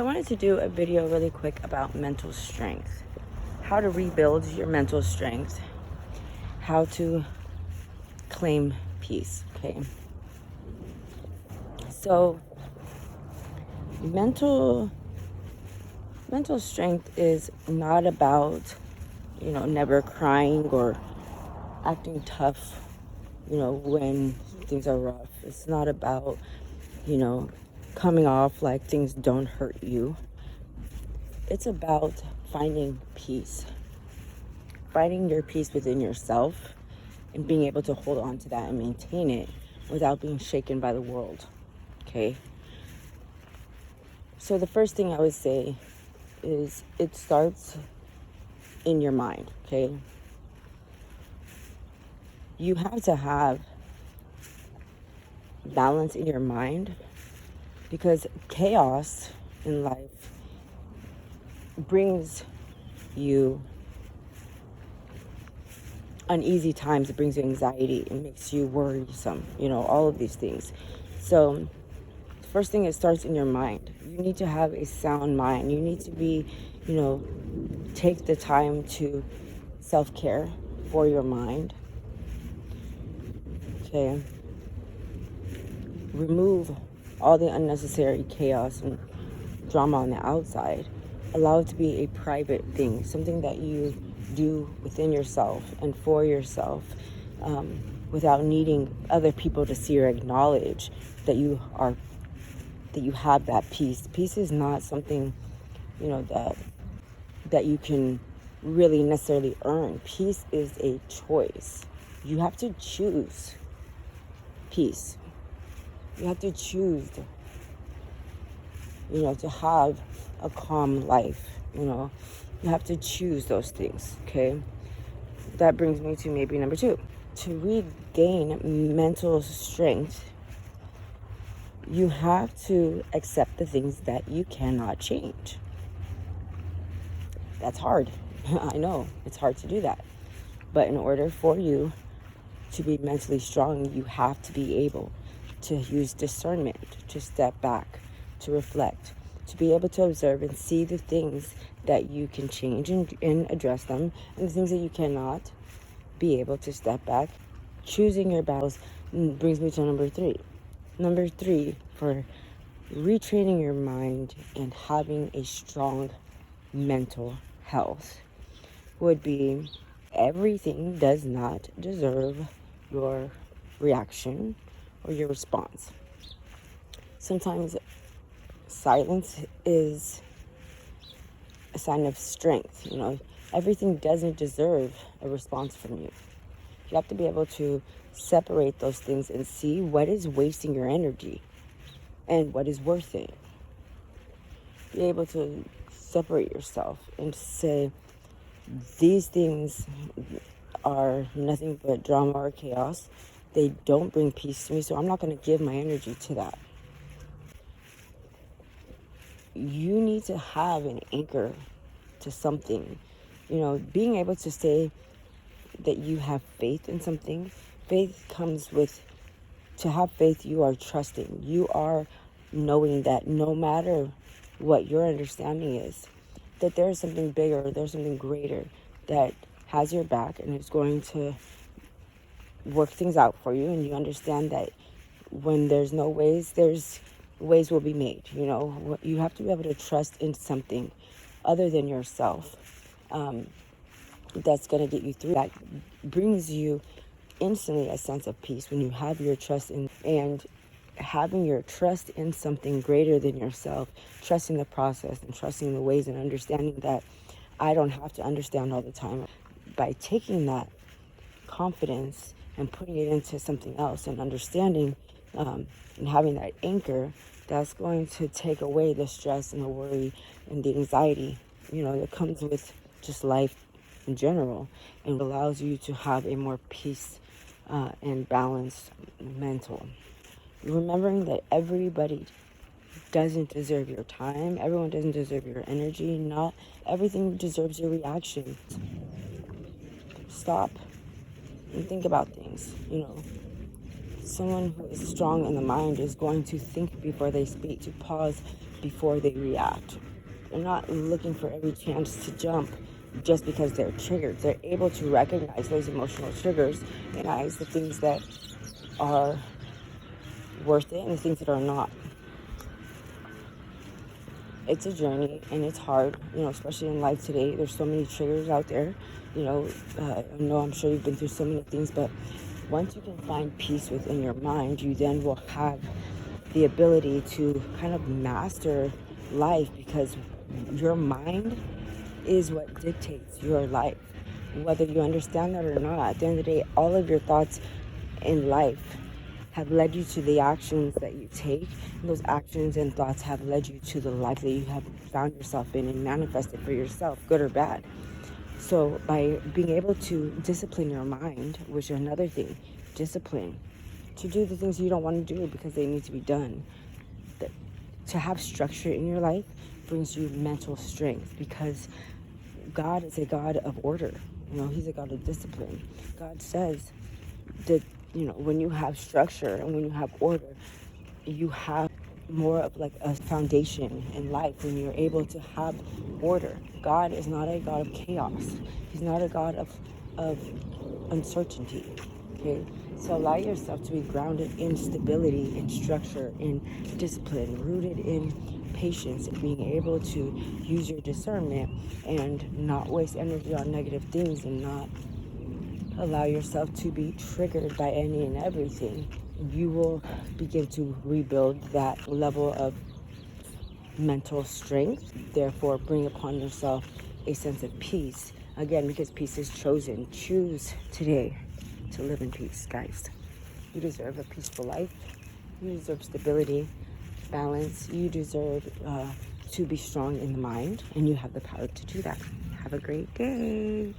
I wanted to do a video really quick about mental strength, how to rebuild your mental strength, how to claim peace. Okay, so mental strength is not about never crying or acting tough when things are rough. It's not about coming off like things don't hurt you. It's about finding peace, finding your peace within yourself, and being able to hold on to that and maintain it without being shaken by the world. Okay, so the first thing I would say is it starts in your mind. Okay, you have to have balance in your mind, because chaos in life brings you uneasy times. It brings you anxiety. It makes you worrisome, all of these things. So the first thing, it starts in your mind. You need to have a sound mind. You need to be, take the time to self-care for your mind. Okay, remove all the unnecessary chaos and drama on the outside. Allow it to be a private thing, something that you do within yourself and for yourself, without needing other people to see or acknowledge that you have that peace. Peace is not something that you can really necessarily earn. Peace is a choice. You have to choose peace. You have to choose to have a calm life. You have to choose those things. Okay, that brings me to maybe number 2. To regain mental strength, you have to accept the things that you cannot change. That's hard. I know it's hard to do that, but in order for you to be mentally strong, you have to be able to use discernment, to step back, to reflect, to be able to observe and see the things that you can change and address them, and the things that you cannot, be able to step back. Choosing your battles brings me to number 3. Number 3 for retraining your mind and having a strong mental health would be, everything does not deserve your reaction or your response. Sometimes silence is a sign of strength. Everything doesn't deserve a response from you. You have to be able to separate those things and see what is wasting your energy and what is worth it. Be able to separate yourself and say, these things are nothing but drama or chaos. They don't bring peace to me, so I'm not going to give my energy to that. You need to have an anchor to something. Being able to say that you have faith in something. Faith comes with, to have faith, you are trusting. You are knowing that no matter what your understanding is, that there's something bigger, there's something greater that has your back and is going to work things out for you. And you understand that when there's no ways, there's ways will be made. You have to be able to trust in something other than yourself, that's going to get you through. That brings you instantly a sense of peace when you have your trust in, and having your trust in something greater than yourself, trusting the process and trusting the ways, and understanding that I don't have to understand all the time. By taking that confidence and putting it into something else and understanding, and having that anchor, that's going to take away the stress and the worry and the anxiety that comes with just life in general, and allows you to have a more peace and balanced mental. Remembering that everybody doesn't deserve your time, everyone doesn't deserve your energy, not everything deserves your reaction. Stop and think about things. Someone who is strong in the mind is going to think before they speak, to pause before they react. They're not looking for every chance to jump just because they're triggered. They're able to recognize those emotional triggers and recognize the things that are worth it and the things that are not. It's a journey and it's hard, especially in life today. There's so many triggers out there. I'm sure you've been through so many things, but once you can find peace within your mind, you then will have the ability to kind of master life, because your mind is what dictates your life. Whether you understand that or not, at the end of the day, all of your thoughts in life have led you to the actions that you take, and those actions and thoughts have led you to the life that you have found yourself in and manifested for yourself, good or bad. So by being able to discipline your mind, which is another thing, discipline, to do the things you don't want to do because they need to be done. To have structure in your life brings you mental strength, because God is a God of order. He's a God of discipline. God says that, when you have structure and when you have order, you have more of like a foundation in life when you're able to have order. God is not a God of chaos. He's not a God of uncertainty. Okay? So allow yourself to be grounded in stability, in structure, in discipline, rooted in patience, and being able to use your discernment and not waste energy on negative things, and not allow yourself to be triggered by any and everything. You will begin to rebuild that level of mental strength, therefore bring upon yourself a sense of peace. Again, because peace is chosen. Choose today to live in peace, guys. You deserve a peaceful life. You deserve stability, balance. You deserve to be strong in the mind, and you have the power to do that. Have a great day.